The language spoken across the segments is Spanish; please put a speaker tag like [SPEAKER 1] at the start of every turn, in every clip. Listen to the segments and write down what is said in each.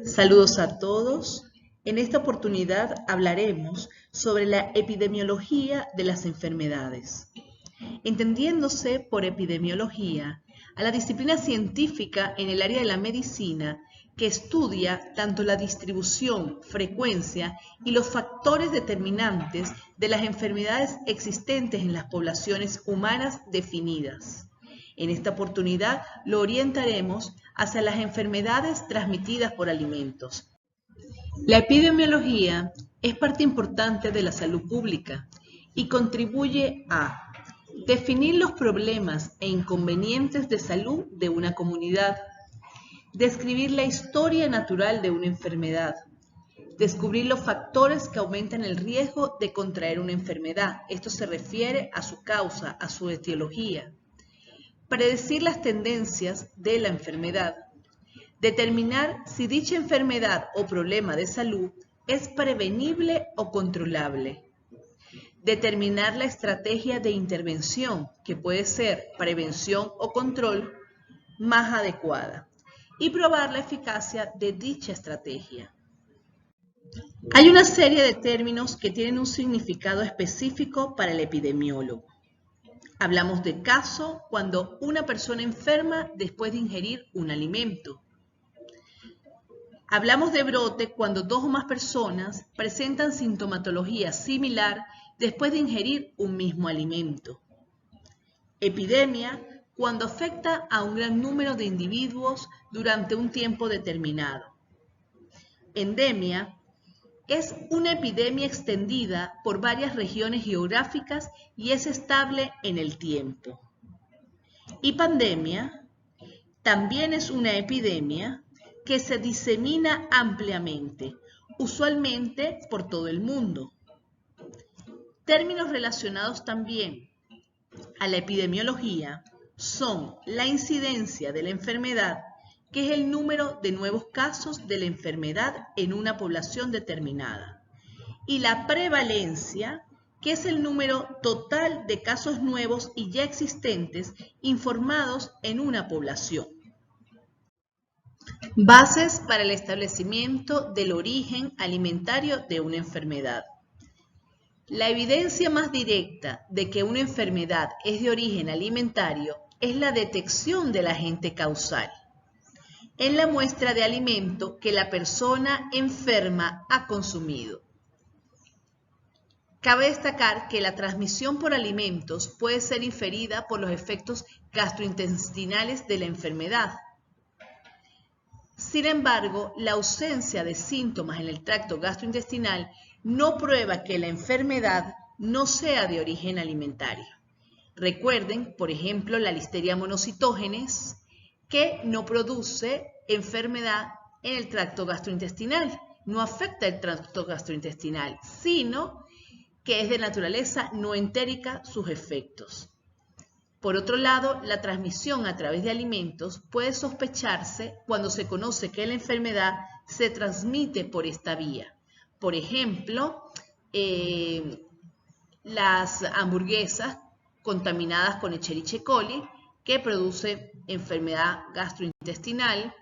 [SPEAKER 1] Saludos a todos. En esta oportunidad hablaremos sobre la epidemiología de las enfermedades, entendiéndose por epidemiología a la disciplina científica en el área de la medicina que estudia tanto la distribución, frecuencia y los factores determinantes de las enfermedades existentes en las poblaciones humanas definidas. En esta oportunidad lo orientaremos hacia las enfermedades transmitidas por alimentos. La epidemiología es parte importante de la salud pública y contribuye a definir los problemas e inconvenientes de salud de una comunidad, describir la historia natural de una enfermedad, descubrir los factores que aumentan el riesgo de contraer una enfermedad. Esto se refiere a su causa, a su etiología. Predecir las tendencias de la enfermedad. Determinar si dicha enfermedad o problema de salud es prevenible o controlable. Determinar la estrategia de intervención, que puede ser prevención o control, más adecuada. Y probar la eficacia de dicha estrategia. Hay una serie de términos que tienen un significado específico para el epidemiólogo. Hablamos de caso cuando una persona enferma después de ingerir un alimento. Hablamos de brote cuando dos o más personas presentan sintomatología similar después de ingerir un mismo alimento. Epidemia cuando afecta a un gran número de individuos durante un tiempo determinado. Endemia es una epidemia extendida por varias regiones geográficas y es estable en el tiempo. Y pandemia también es una epidemia que se disemina ampliamente, usualmente por todo el mundo. Términos relacionados también a la epidemiología son la incidencia de la enfermedad, que es el número de nuevos casos de la enfermedad en una población determinada, y la prevalencia, que es el número total de casos nuevos y ya existentes informados en una población. Bases para el establecimiento del origen alimentario de una enfermedad. La evidencia más directa de que una enfermedad es de origen alimentario es la detección del agente causal en la muestra de alimento que la persona enferma ha consumido. Cabe destacar que la transmisión por alimentos puede ser inferida por los efectos gastrointestinales de la enfermedad. Sin embargo, la ausencia de síntomas en el tracto gastrointestinal no prueba que la enfermedad no sea de origen alimentario. Recuerden, por ejemplo, la Listeria monocytogenes, que no produce enfermedad en el tracto gastrointestinal, no afecta el tracto gastrointestinal, sino que es de naturaleza no entérica sus efectos. Por otro lado, la transmisión a través de alimentos puede sospecharse cuando se conoce que la enfermedad se transmite por esta vía. Por ejemplo, las hamburguesas contaminadas con Escherichia coli, que produce enfermedad gastrointestinal,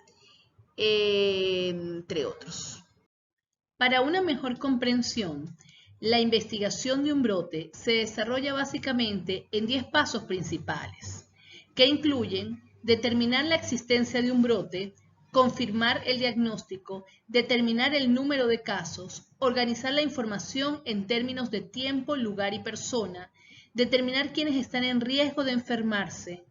[SPEAKER 1] entre otros. Para una mejor comprensión, la investigación de un brote se desarrolla básicamente en 10 pasos principales, que incluyen determinar la existencia de un brote, confirmar el diagnóstico, determinar el número de casos, organizar la información en términos de tiempo, lugar y persona, determinar quiénes están en riesgo de enfermarse,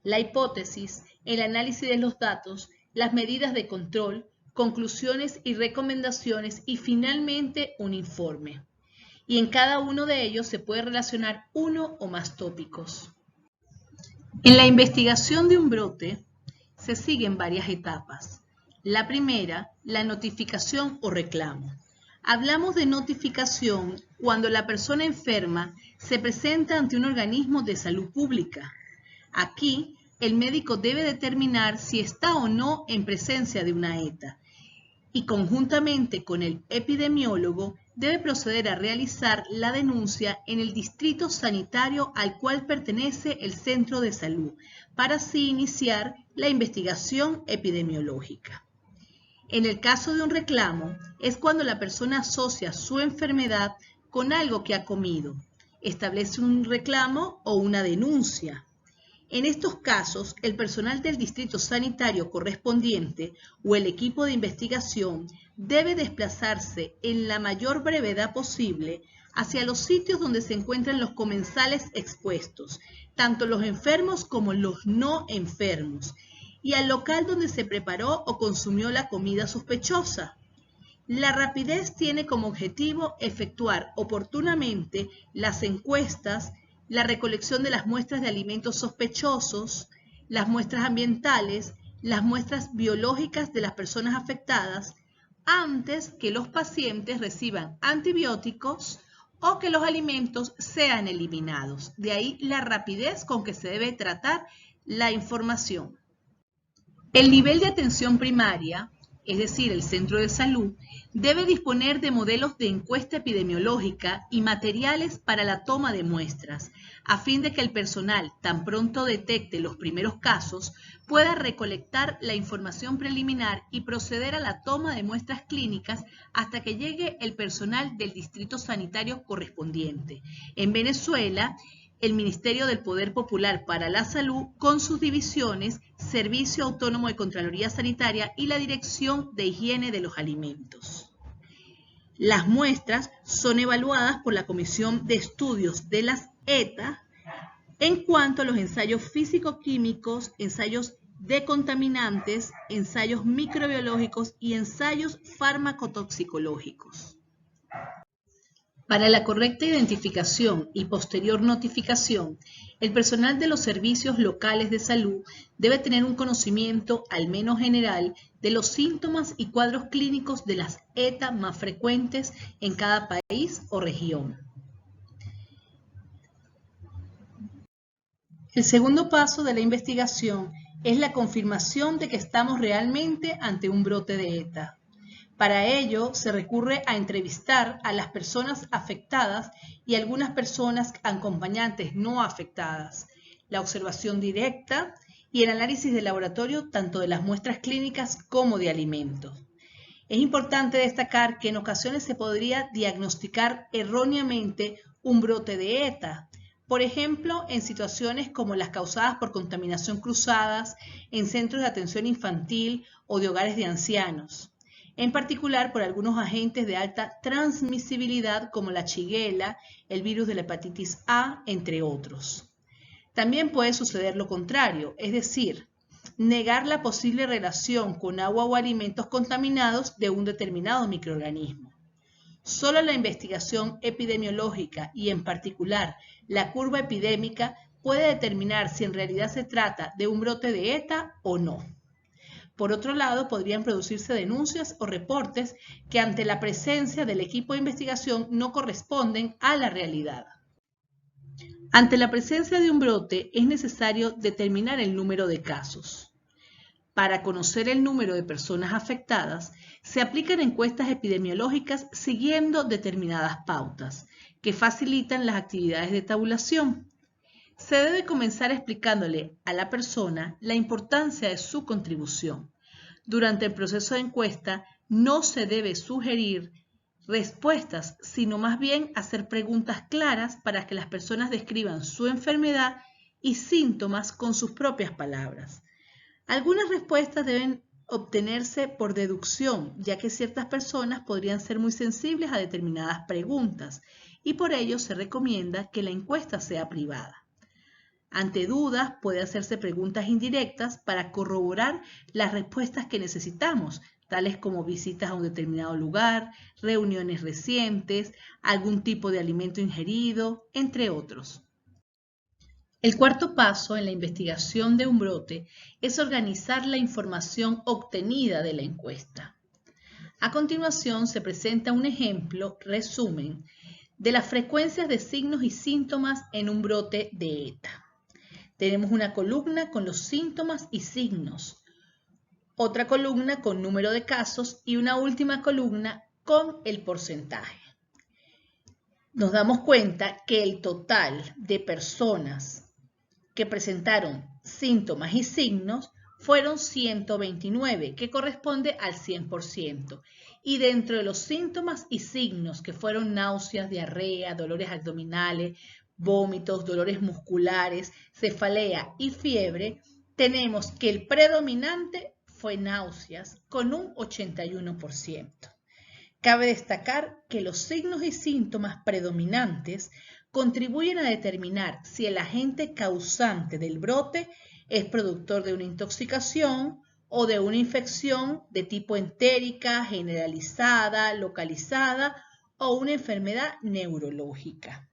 [SPEAKER 1] la hipótesis, el análisis de los datos, las medidas de control, conclusiones y recomendaciones y finalmente un informe. Y en cada uno de ellos se puede relacionar uno o más tópicos. En la investigación de un brote se siguen varias etapas. La primera, la notificación o reclamo. Hablamos de notificación cuando la persona enferma se presenta ante un organismo de salud pública. Aquí, el médico debe determinar si está o no en presencia de una ETA y conjuntamente con el epidemiólogo debe proceder a realizar la denuncia en el distrito sanitario al cual pertenece el centro de salud, para así iniciar la investigación epidemiológica. En el caso de un reclamo, es cuando la persona asocia su enfermedad con algo que ha comido, establece un reclamo o una denuncia. En estos casos, el personal del distrito sanitario correspondiente o el equipo de investigación debe desplazarse en la mayor brevedad posible hacia los sitios donde se encuentran los comensales expuestos, tanto los enfermos como los no enfermos, y al local donde se preparó o consumió la comida sospechosa. La rapidez tiene como objetivo efectuar oportunamente las encuestas, la recolección de las muestras de alimentos sospechosos, las muestras ambientales, las muestras biológicas de las personas afectadas, antes que los pacientes reciban antibióticos o que los alimentos sean eliminados. De ahí la rapidez con que se debe tratar la información. El nivel de atención primaria, es decir, el centro de salud, debe disponer de modelos de encuesta epidemiológica y materiales para la toma de muestras, a fin de que el personal, tan pronto detecte los primeros casos, pueda recolectar la información preliminar y proceder a la toma de muestras clínicas hasta que llegue el personal del distrito sanitario correspondiente. En Venezuela, el Ministerio del Poder Popular para la Salud, con sus divisiones, Servicio Autónomo de Contraloría Sanitaria y la Dirección de Higiene de los Alimentos. Las muestras son evaluadas por la Comisión de Estudios de las ETA en cuanto a los ensayos físico-químicos, ensayos de contaminantes, ensayos microbiológicos y ensayos farmacotoxicológicos. Para la correcta identificación y posterior notificación, el personal de los servicios locales de salud debe tener un conocimiento, al menos general, de los síntomas y cuadros clínicos de las ETA más frecuentes en cada país o región. El segundo paso de la investigación es la confirmación de que estamos realmente ante un brote de ETA. Para ello, se recurre a entrevistar a las personas afectadas y algunas personas acompañantes no afectadas, la observación directa y el análisis de laboratorio tanto de las muestras clínicas como de alimentos. Es importante destacar que en ocasiones se podría diagnosticar erróneamente un brote de ETA, por ejemplo, en situaciones como las causadas por contaminación cruzadas en centros de atención infantil o de hogares de ancianos. En particular por algunos agentes de alta transmisibilidad como la shigella, el virus de la hepatitis A, entre otros. También puede suceder lo contrario, es decir, negar la posible relación con agua o alimentos contaminados de un determinado microorganismo. Solo la investigación epidemiológica y en particular la curva epidémica puede determinar si en realidad se trata de un brote de ETA o no. Por otro lado, podrían producirse denuncias o reportes que ante la presencia del equipo de investigación no corresponden a la realidad. Ante la presencia de un brote es necesario determinar el número de casos. Para conocer el número de personas afectadas, se aplican encuestas epidemiológicas siguiendo determinadas pautas que facilitan las actividades de tabulación. Se debe comenzar explicándole a la persona la importancia de su contribución. Durante el proceso de encuesta no se debe sugerir respuestas, sino más bien hacer preguntas claras para que las personas describan su enfermedad y síntomas con sus propias palabras. Algunas respuestas deben obtenerse por deducción, ya que ciertas personas podrían ser muy sensibles a determinadas preguntas y por ello se recomienda que la encuesta sea privada. Ante dudas, puede hacerse preguntas indirectas para corroborar las respuestas que necesitamos, tales como visitas a un determinado lugar, reuniones recientes, algún tipo de alimento ingerido, entre otros. El cuarto paso en la investigación de un brote es organizar la información obtenida de la encuesta. A continuación se presenta un ejemplo, resumen, de las frecuencias de signos y síntomas en un brote de ETA. Tenemos una columna con los síntomas y signos, otra columna con número de casos y una última columna con el porcentaje. Nos damos cuenta que el total de personas que presentaron síntomas y signos fueron 129, que corresponde al 100%. Y dentro de los síntomas y signos, que fueron náuseas, diarrea, dolores abdominales, vómitos, dolores musculares, cefalea y fiebre, tenemos que el predominante fue náuseas con un 81%. Cabe destacar que los signos y síntomas predominantes contribuyen a determinar si el agente causante del brote es productor de una intoxicación o de una infección de tipo entérica, generalizada, localizada o una enfermedad neurológica.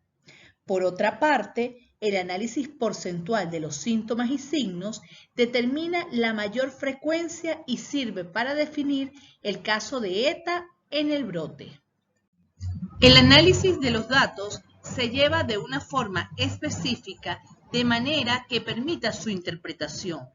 [SPEAKER 1] Por otra parte, el análisis porcentual de los síntomas y signos determina la mayor frecuencia y sirve para definir el caso de ETA en el brote. El análisis de los datos se lleva de una forma específica de manera que permita su interpretación.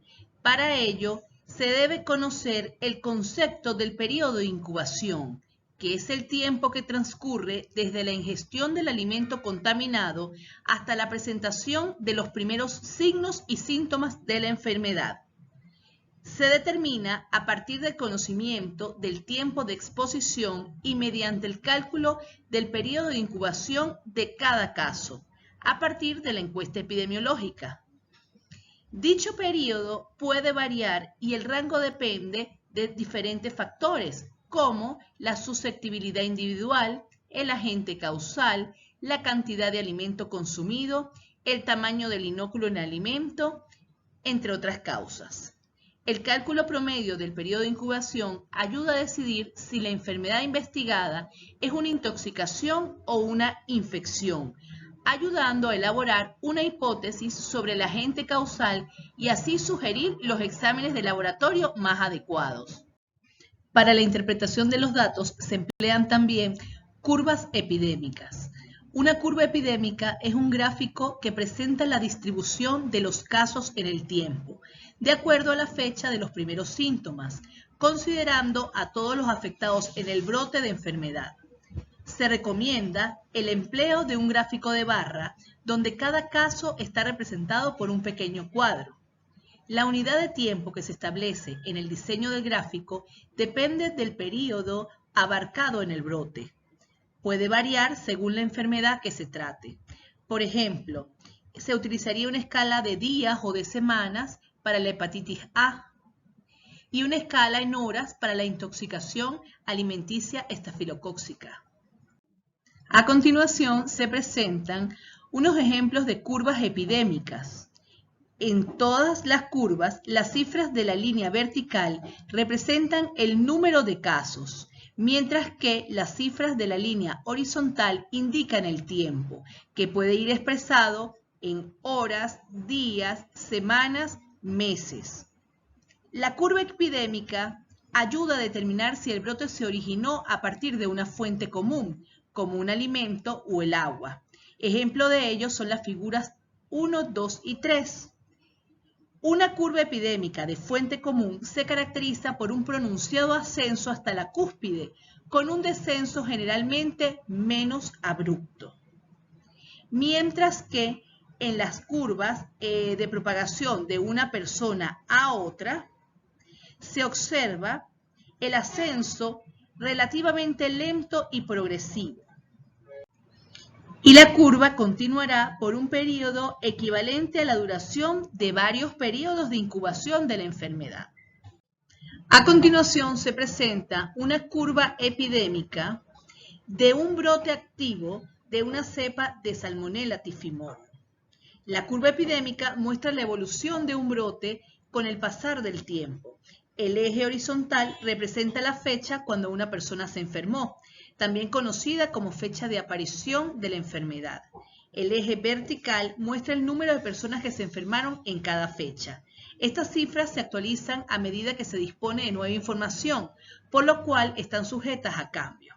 [SPEAKER 1] Para ello, se debe conocer el concepto del periodo de incubación, que es el tiempo que transcurre desde la ingestión del alimento contaminado hasta la presentación de los primeros signos y síntomas de la enfermedad. Se determina a partir del conocimiento del tiempo de exposición y mediante el cálculo del periodo de incubación de cada caso, a partir de la encuesta epidemiológica. Dicho periodo puede variar y el rango depende de diferentes factores, como la susceptibilidad individual, el agente causal, la cantidad de alimento consumido, el tamaño del inóculo en el alimento, entre otras causas. El cálculo promedio del periodo de incubación ayuda a decidir si la enfermedad investigada es una intoxicación o una infección, ayudando a elaborar una hipótesis sobre el agente causal y así sugerir los exámenes de laboratorio más adecuados. Para la interpretación de los datos se emplean también curvas epidémicas. Una curva epidémica es un gráfico que presenta la distribución de los casos en el tiempo, de acuerdo a la fecha de los primeros síntomas, considerando a todos los afectados en el brote de enfermedad. Se recomienda el empleo de un gráfico de barra, donde cada caso está representado por un pequeño cuadro. La unidad de tiempo que se establece en el diseño del gráfico depende del periodo abarcado en el brote. Puede variar según la enfermedad que se trate. Por ejemplo, se utilizaría una escala de días o de semanas para la hepatitis A y una escala en horas para la intoxicación alimenticia estafilocócica. A continuación se presentan unos ejemplos de curvas epidémicas. En todas las curvas, las cifras de la línea vertical representan el número de casos, mientras que las cifras de la línea horizontal indican el tiempo, que puede ir expresado en horas, días, semanas, meses. La curva epidémica ayuda a determinar si el brote se originó a partir de una fuente común, como un alimento o el agua. Ejemplo de ello son las figuras 1, 2 y 3. Una curva epidémica de fuente común se caracteriza por un pronunciado ascenso hasta la cúspide, con un descenso generalmente menos abrupto. Mientras que en las curvas de propagación de una persona a otra, se observa el ascenso relativamente lento y progresivo. Y la curva continuará por un periodo equivalente a la duración de varios periodos de incubación de la enfermedad. A continuación se presenta una curva epidémica de un brote activo de una cepa de Salmonella typhimurium. La curva epidémica muestra la evolución de un brote con el pasar del tiempo. El eje horizontal representa la fecha cuando una persona se enfermó, también conocida como fecha de aparición de la enfermedad. El eje vertical muestra el número de personas que se enfermaron en cada fecha. Estas cifras se actualizan a medida que se dispone de nueva información, por lo cual están sujetas a cambio.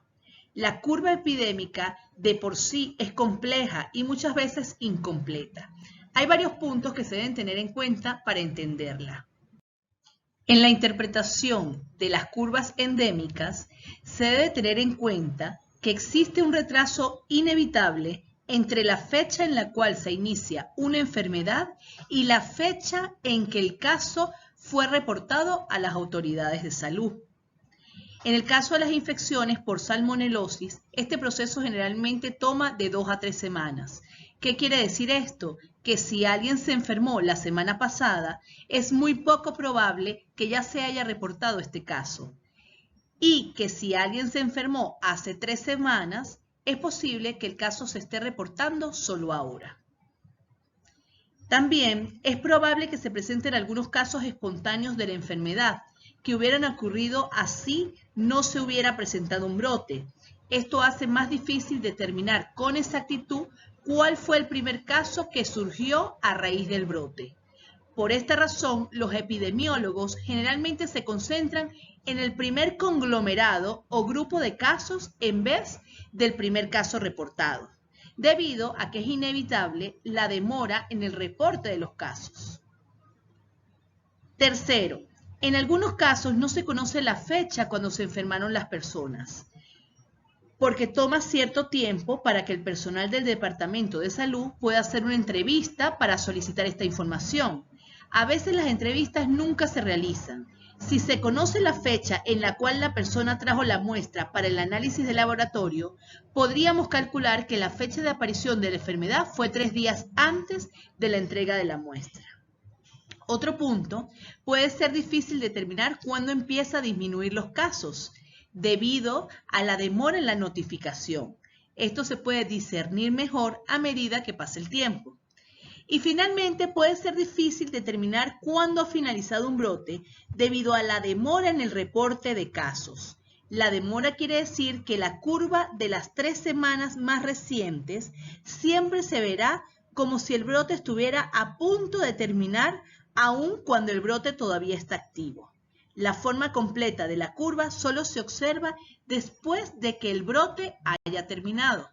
[SPEAKER 1] La curva epidémica de por sí es compleja y muchas veces incompleta. Hay varios puntos que se deben tener en cuenta para entenderla. En la interpretación de las curvas endémicas, se debe tener en cuenta que existe un retraso inevitable entre la fecha en la cual se inicia una enfermedad y la fecha en que el caso fue reportado a las autoridades de salud. En el caso de las infecciones por salmonelosis, este proceso generalmente toma de 2 a 3 semanas. ¿Qué quiere decir esto? Que si alguien se enfermó la semana pasada, es muy poco probable que ya se haya reportado este caso. Y que si alguien se enfermó hace 3 semanas, es posible que el caso se esté reportando solo ahora. También es probable que se presenten algunos casos espontáneos de la enfermedad, que hubieran ocurrido así no se hubiera presentado un brote. Esto hace más difícil determinar con exactitud cuál fue el primer caso que surgió a raíz del brote. Por esta razón, los epidemiólogos generalmente se concentran en el primer conglomerado o grupo de casos en vez del primer caso reportado, debido a que es inevitable la demora en el reporte de los casos. Tercero, en algunos casos no se conoce la fecha cuando se enfermaron las personas, porque toma cierto tiempo para que el personal del Departamento de Salud pueda hacer una entrevista para solicitar esta información. A veces las entrevistas nunca se realizan. Si se conoce la fecha en la cual la persona trajo la muestra para el análisis de laboratorio, podríamos calcular que la fecha de aparición de la enfermedad fue 3 días antes de la entrega de la muestra. Otro punto, puede ser difícil determinar cuándo empieza a disminuir los casos, debido a la demora en la notificación. Esto se puede discernir mejor a medida que pasa el tiempo. Y finalmente puede ser difícil determinar cuándo ha finalizado un brote debido a la demora en el reporte de casos. La demora quiere decir que la curva de las 3 semanas más recientes siempre se verá como si el brote estuviera a punto de terminar, aun cuando el brote todavía está activo. La forma completa de la curva solo se observa después de que el brote haya terminado.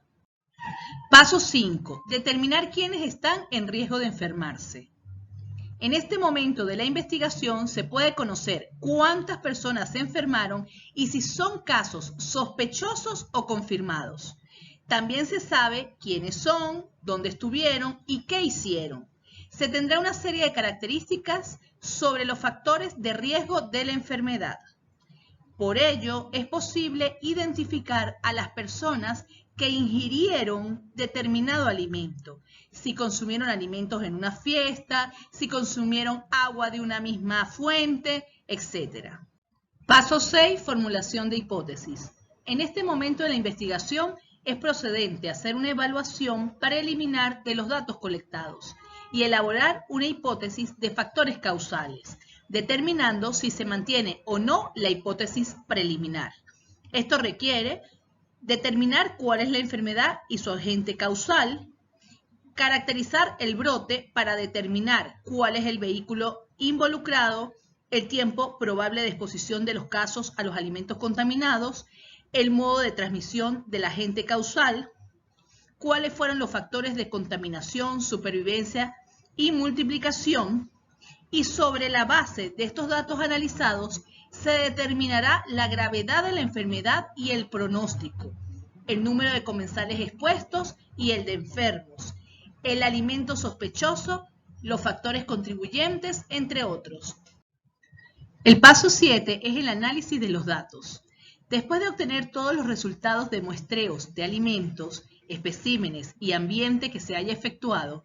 [SPEAKER 1] Paso 5. Determinar quiénes están en riesgo de enfermarse. En este momento de la investigación se puede conocer cuántas personas se enfermaron y si son casos sospechosos o confirmados. También se sabe quiénes son, dónde estuvieron y qué hicieron. Se tendrá una serie de características sobre los factores de riesgo de la enfermedad. Por ello, es posible identificar a las personas que ingirieron determinado alimento, si consumieron alimentos en una fiesta, si consumieron agua de una misma fuente, etc. Paso 6. Formulación de hipótesis. En este momento de la investigación es procedente hacer una evaluación para eliminar de los datos colectados y elaborar una hipótesis de factores causales, determinando si se mantiene o no la hipótesis preliminar. Esto requiere determinar cuál es la enfermedad y su agente causal, caracterizar el brote para determinar cuál es el vehículo involucrado, el tiempo probable de exposición de los casos a los alimentos contaminados, el modo de transmisión del agente causal, cuáles fueron los factores de contaminación, supervivencia y multiplicación, y sobre la base de estos datos analizados se determinará la gravedad de la enfermedad y el pronóstico, el número de comensales expuestos y el de enfermos, el alimento sospechoso, los factores contribuyentes, entre otros. El paso 7 es el análisis de los datos. Después de obtener todos los resultados de muestreos de alimentos, especímenes y ambiente que se haya efectuado,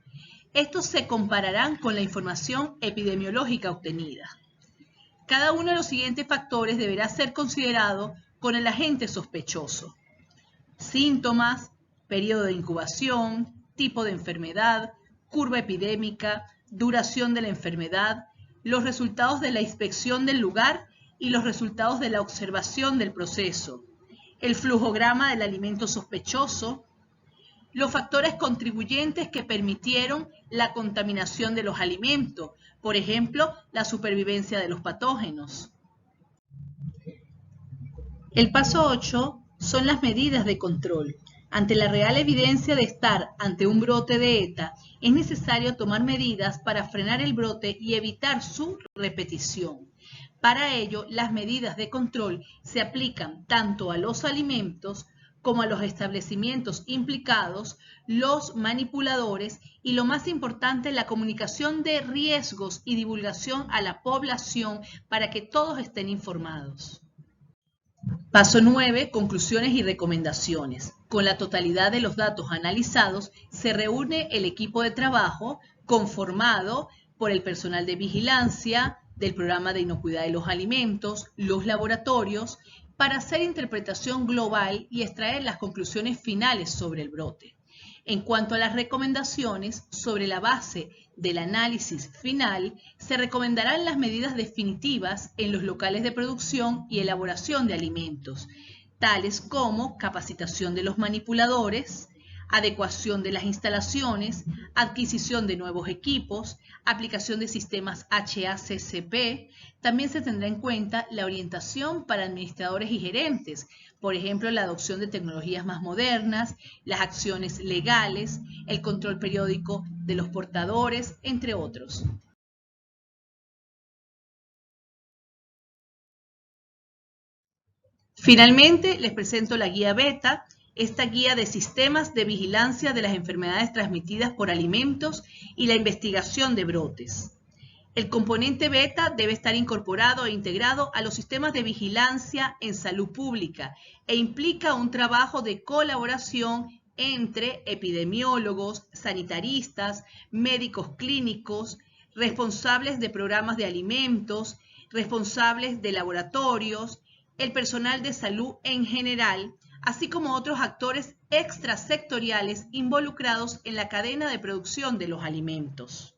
[SPEAKER 1] estos se compararán con la información epidemiológica obtenida. Cada uno de los siguientes factores deberá ser considerado con el agente sospechoso: síntomas, periodo de incubación, tipo de enfermedad, curva epidémica, duración de la enfermedad, los resultados de la inspección del lugar y los resultados de la observación del proceso, el flujograma del alimento sospechoso, los factores contribuyentes que permitieron la contaminación de los alimentos, por ejemplo, la supervivencia de los patógenos. El paso 8 son las medidas de control. Ante la real evidencia de estar ante un brote de ETA, es necesario tomar medidas para frenar el brote y evitar su repetición. Para ello, las medidas de control se aplican tanto a los alimentos como a los establecimientos implicados, los manipuladores y, lo más importante, la comunicación de riesgos y divulgación a la población para que todos estén informados. Paso 9. Conclusiones y recomendaciones. Con la totalidad de los datos analizados, se reúne el equipo de trabajo conformado por el personal de vigilancia, del programa de inocuidad de los alimentos, los laboratorios, para hacer interpretación global y extraer las conclusiones finales sobre el brote. En cuanto a las recomendaciones, sobre la base del análisis final, se recomendarán las medidas definitivas en los locales de producción y elaboración de alimentos, tales como capacitación de los manipuladores, adecuación de las instalaciones, adquisición de nuevos equipos, aplicación de sistemas HACCP. También se tendrá en cuenta la orientación para administradores y gerentes, por ejemplo, la adopción de tecnologías más modernas, las acciones legales, el control periódico de los portadores, entre otros. Finalmente, les presento la guía beta, esta guía de sistemas de vigilancia de las enfermedades transmitidas por alimentos y la investigación de brotes. El componente beta debe estar incorporado e integrado a los sistemas de vigilancia en salud pública e implica un trabajo de colaboración entre epidemiólogos, sanitaristas, médicos clínicos, responsables de programas de alimentos, responsables de laboratorios, el personal de salud en general, así como otros actores extrasectoriales involucrados en la cadena de producción de los alimentos.